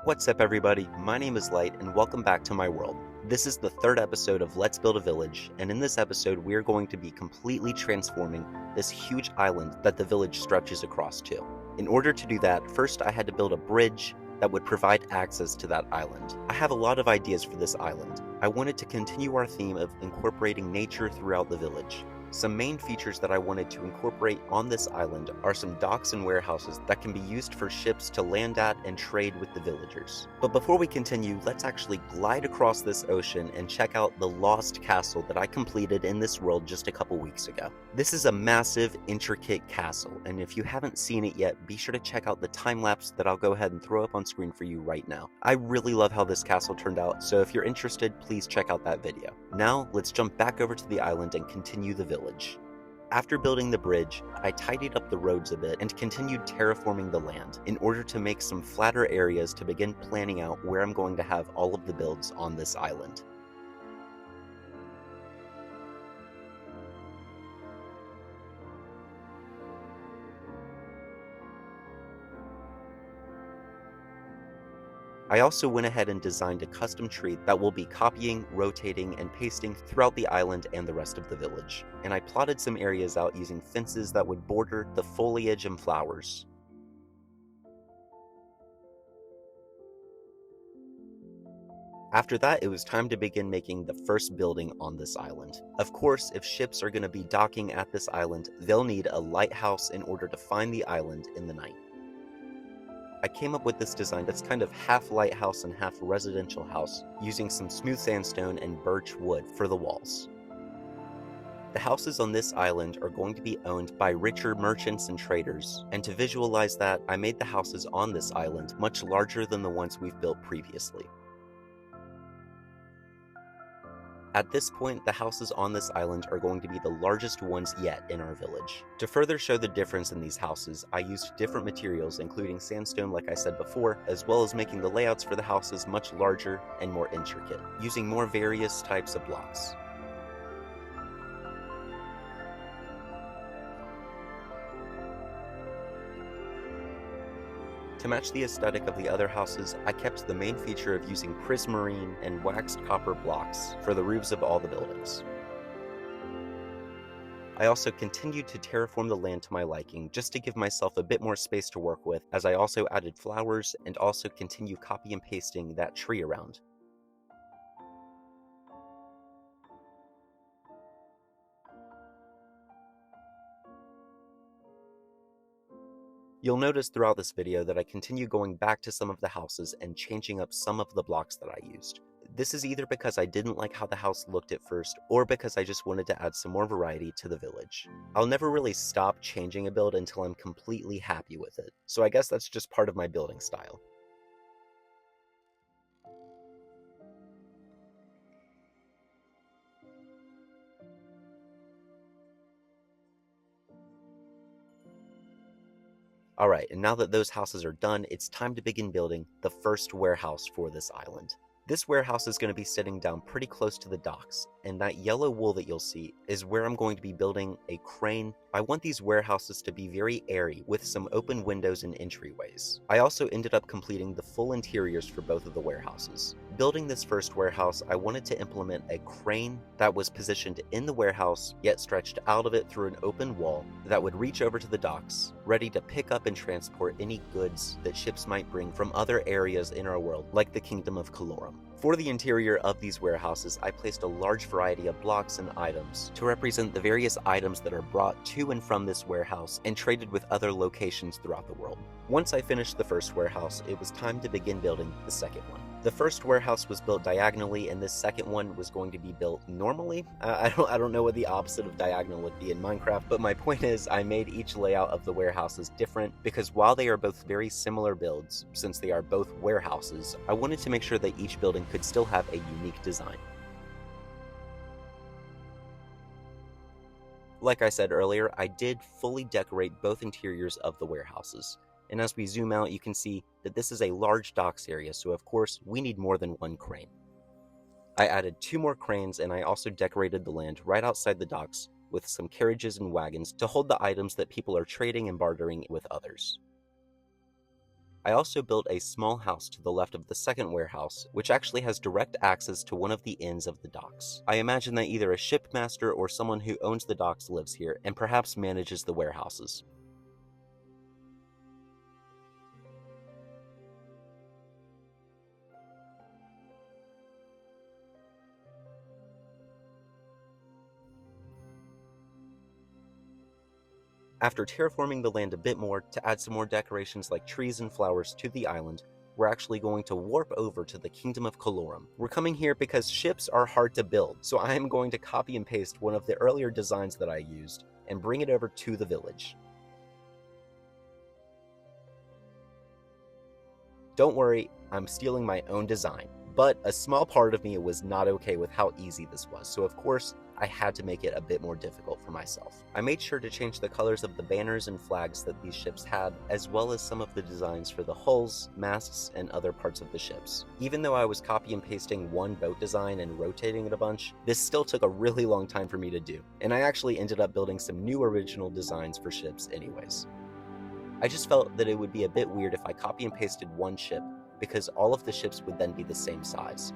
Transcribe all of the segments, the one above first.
What's up everybody, my name is Light and welcome back to my world. This is the third episode of Let's Build a Village, and in this episode we are going to be completely transforming this huge island that the village stretches across to. In order to do that, first I had to build a bridge that would provide access to that island. I have a lot of ideas for this island. I wanted to continue our theme of incorporating nature throughout the village. Some main features that I wanted to incorporate on this island are some docks and warehouses that can be used for ships to land at and trade with the villagers. But before we continue, let's actually glide across this ocean and check out the lost castle that I completed in this world just a couple weeks ago. This is a massive, intricate castle, and if you haven't seen it yet, be sure to check out the time lapse that I'll go ahead and throw up on screen for you right now. I really love how this castle turned out, so if you're interested, please check out that video. Now, let's jump back over to the island and continue the village. After building the bridge, I tidied up the roads a bit and continued terraforming the land in order to make some flatter areas to begin planning out where I'm going to have all of the builds on this island. I also went ahead and designed a custom tree that will be copying, rotating, and pasting throughout the island and the rest of the village. And I plotted some areas out using fences that would border the foliage and flowers. After that, it was time to begin making the first building on this island. Of course, if ships are going to be docking at this island, they'll need a lighthouse in order to find the island in the night. I came up with this design that's kind of half lighthouse and half residential house, using some smooth sandstone and birch wood for the walls. The houses on this island are going to be owned by richer merchants and traders, and to visualize that, I made the houses on this island much larger than the ones we've built previously. At this point, the houses on this island are going to be the largest ones yet in our village. To further show the difference in these houses, I used different materials including sandstone like I said before, as well as making the layouts for the houses much larger and more intricate, using more various types of blocks. To match the aesthetic of the other houses, I kept the main feature of using prismarine and waxed copper blocks for the roofs of all the buildings. I also continued to terraform the land to my liking, just to give myself a bit more space to work with, as I also added flowers and also continue copy and pasting that tree around. You'll notice throughout this video that I continue going back to some of the houses and changing up some of the blocks that I used. This is either because I didn't like how the house looked at first, or because I just wanted to add some more variety to the village. I'll never really stop changing a build until I'm completely happy with it, so I guess that's just part of my building style. Alright, and now that those houses are done, it's time to begin building the first warehouse for this island. This warehouse is going to be sitting down pretty close to the docks, and that yellow wool that you'll see is where I'm going to be building a crane. I want these warehouses to be very airy, with some open windows and entryways. I also ended up completing the full interiors for both of the warehouses. Building this first warehouse, I wanted to implement a crane that was positioned in the warehouse, yet stretched out of it through an open wall that would reach over to the docks, ready to pick up and transport any goods that ships might bring from other areas in our world, like the Kingdom of Calorum. For the interior of these warehouses, I placed a large variety of blocks and items to represent the various items that are brought to and from this warehouse and traded with other locations throughout the world. Once I finished the first warehouse, it was time to begin building the second one. The first warehouse was built diagonally, and this second one was going to be built normally. I don't know what the opposite of diagonal would be in Minecraft, but my point is I made each layout of the warehouses different because while they are both very similar builds, since they are both warehouses, I wanted to make sure that each building could still have a unique design. Like I said earlier, I did fully decorate both interiors of the warehouses. And as we zoom out, you can see that this is a large docks area, so of course, we need more than one crane. I added 2 more cranes, and I also decorated the land right outside the docks with some carriages and wagons to hold the items that people are trading and bartering with others. I also built a small house to the left of the second warehouse, which actually has direct access to one of the ends of the docks. I imagine that either a shipmaster or someone who owns the docks lives here and perhaps manages the warehouses. After terraforming the land a bit more to add some more decorations like trees and flowers to the island, we're actually going to warp over to the Kingdom of Colorum. We're coming here because ships are hard to build, so I am going to copy and paste one of the earlier designs that I used and bring it over to the village. Don't worry, I'm stealing my own design, but a small part of me was not okay with how easy this was, so of course, I had to make it a bit more difficult for myself. I made sure to change the colors of the banners and flags that these ships had, as well as some of the designs for the hulls, masts, and other parts of the ships. Even though I was copy and pasting one boat design and rotating it a bunch, this still took a really long time for me to do, and I actually ended up building some new original designs for ships anyways. I just felt that it would be a bit weird if I copy and pasted one ship, because all of the ships would then be the same size.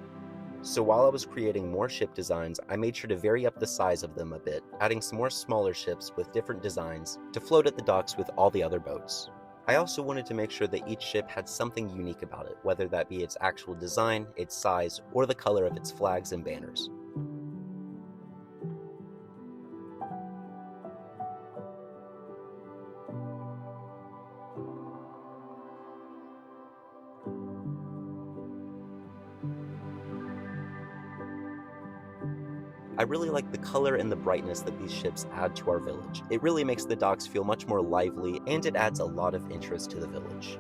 So while I was creating more ship designs, I made sure to vary up the size of them a bit, adding some more smaller ships with different designs to float at the docks with all the other boats. I also wanted to make sure that each ship had something unique about it, whether that be its actual design, its size, or the color of its flags and banners. I really like the color and the brightness that these ships add to our village. It really makes the docks feel much more lively, and it adds a lot of interest to the village.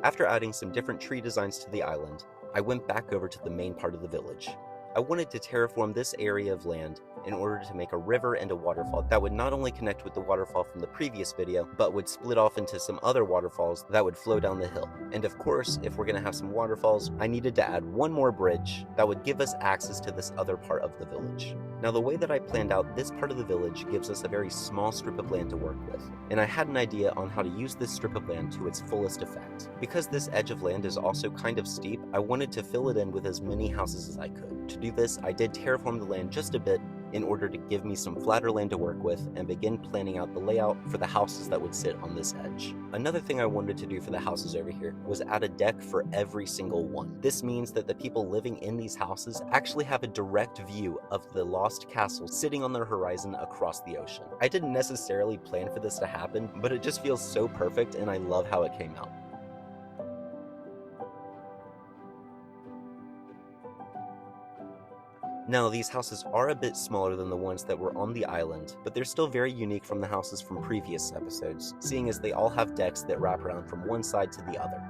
After adding some different tree designs to the island, I went back over to the main part of the village. I wanted to terraform this area of land in order to make a river and a waterfall that would not only connect with the waterfall from the previous video, but would split off into some other waterfalls that would flow down the hill. And of course, if we're going to have some waterfalls, I needed to add one more bridge that would give us access to this other part of the village. Now, the way that I planned out this part of the village gives us a very small strip of land to work with, and I had an idea on how to use this strip of land to its fullest effect. Because this edge of land is also kind of steep, I wanted to fill it in with as many houses as I could. To do this, I did terraform the land just a bit in order to give me some flatter land to work with and begin planning out the layout for the houses that would sit on this edge. Another thing I wanted to do for the houses over here was add a deck for every single one. This means that the people living in these houses actually have a direct view of the lost castle sitting on their horizon across the ocean. I didn't necessarily plan for this to happen, but it just feels so perfect and I love how it came out. Now, these houses are a bit smaller than the ones that were on the island, but they're still very unique from the houses from previous episodes, seeing as they all have decks that wrap around from one side to the other.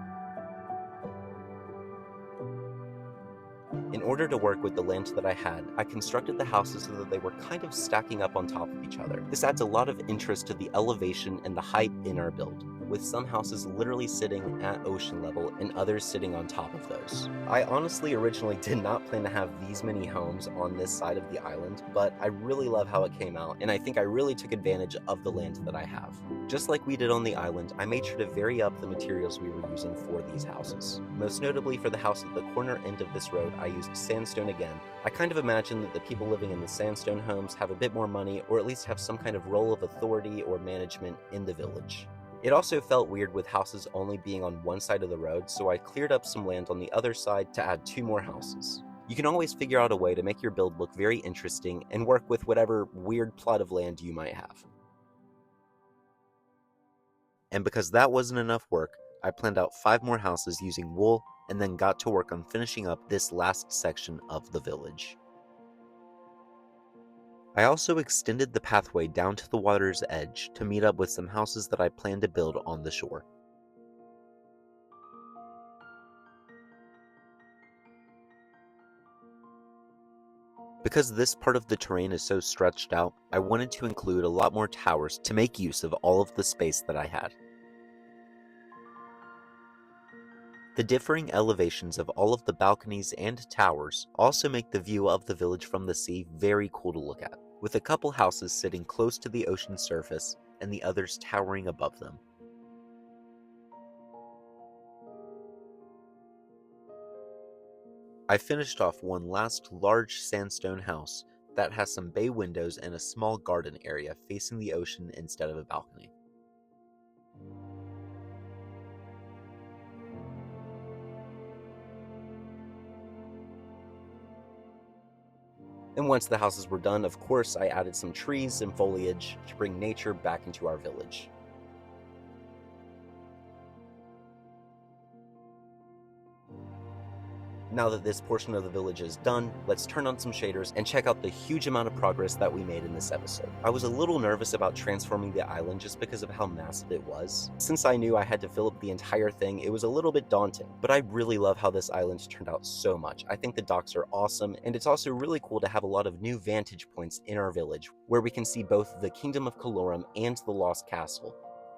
In order to work with the land that I had, I constructed the houses so that they were kind of stacking up on top of each other. This adds a lot of interest to the elevation and the height in our build, with some houses literally sitting at ocean level and others sitting on top of those. I honestly originally did not plan to have these many homes on this side of the island, but I really love how it came out, and I think I really took advantage of the land that I have. Just like we did on the island, I made sure to vary up the materials we were using for these houses. Most notably for the house at the corner end of this road, I used sandstone again. I kind of imagine that the people living in the sandstone homes have a bit more money, or at least have some kind of role of authority or management in the village. It also felt weird with houses only being on one side of the road, so I cleared up some land on the other side to add 2 more houses. You can always figure out a way to make your build look very interesting and work with whatever weird plot of land you might have. And because that wasn't enough work, I planned out 5 more houses using wool and then got to work on finishing up this last section of the village. I also extended the pathway down to the water's edge to meet up with some houses that I planned to build on the shore. Because this part of the terrain is so stretched out, I wanted to include a lot more towers to make use of all of the space that I had. The differing elevations of all of the balconies and towers also make the view of the village from the sea very cool to look at, with a couple houses sitting close to the ocean surface and the others towering above them. I finished off one last large sandstone house that has some bay windows and a small garden area facing the ocean instead of a balcony. And once the houses were done, of course, I added some trees and foliage to bring nature back into our village. Now that this portion of the village is done, let's turn on some shaders and check out the huge amount of progress that we made in this episode. I was a little nervous about transforming the island just because of how massive it was. Since I knew I had to fill up the entire thing, it was a little bit daunting, but I really love how this island turned out so much. I think the docks are awesome, and it's also really cool to have a lot of new vantage points in our village, where we can see both the Kingdom of Calorum and the Lost Castle.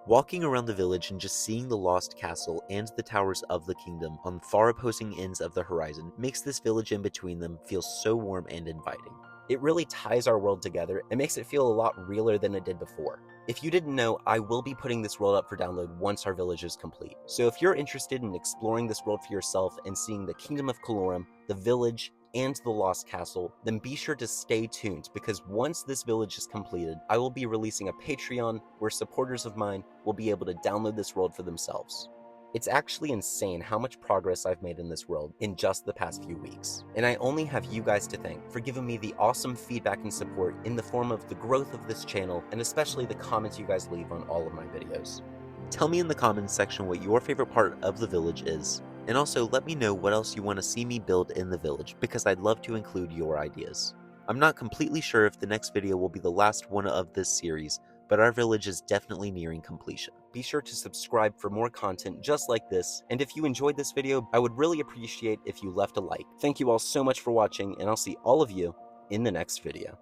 Walking around the village and just seeing the Lost Castle and the towers of the kingdom on far opposing ends of the horizon makes this village in between them feel so warm and inviting. It really ties our world together and makes it feel a lot realer than it did before. If you didn't know, I will be putting this world up for download once our village is complete. So if you're interested in exploring this world for yourself and seeing the Kingdom of Calorum, the village, and the Lost Castle, then be sure to stay tuned, because once this village is completed, I will be releasing a Patreon where supporters of mine will be able to download this world for themselves. It's actually insane how much progress I've made in this world in just the past few weeks. And I only have you guys to thank for giving me the awesome feedback and support in the form of the growth of this channel, and especially the comments you guys leave on all of my videos. Tell me in the comments section what your favorite part of the village is. And also let me know what else you want to see me build in the village, because I'd love to include your ideas. I'm not completely sure if the next video will be the last one of this series, but our village is definitely nearing completion. Be sure to subscribe for more content just like this, and if you enjoyed this video, I would really appreciate if you left a like. Thank you all so much for watching, and I'll see all of you in the next video.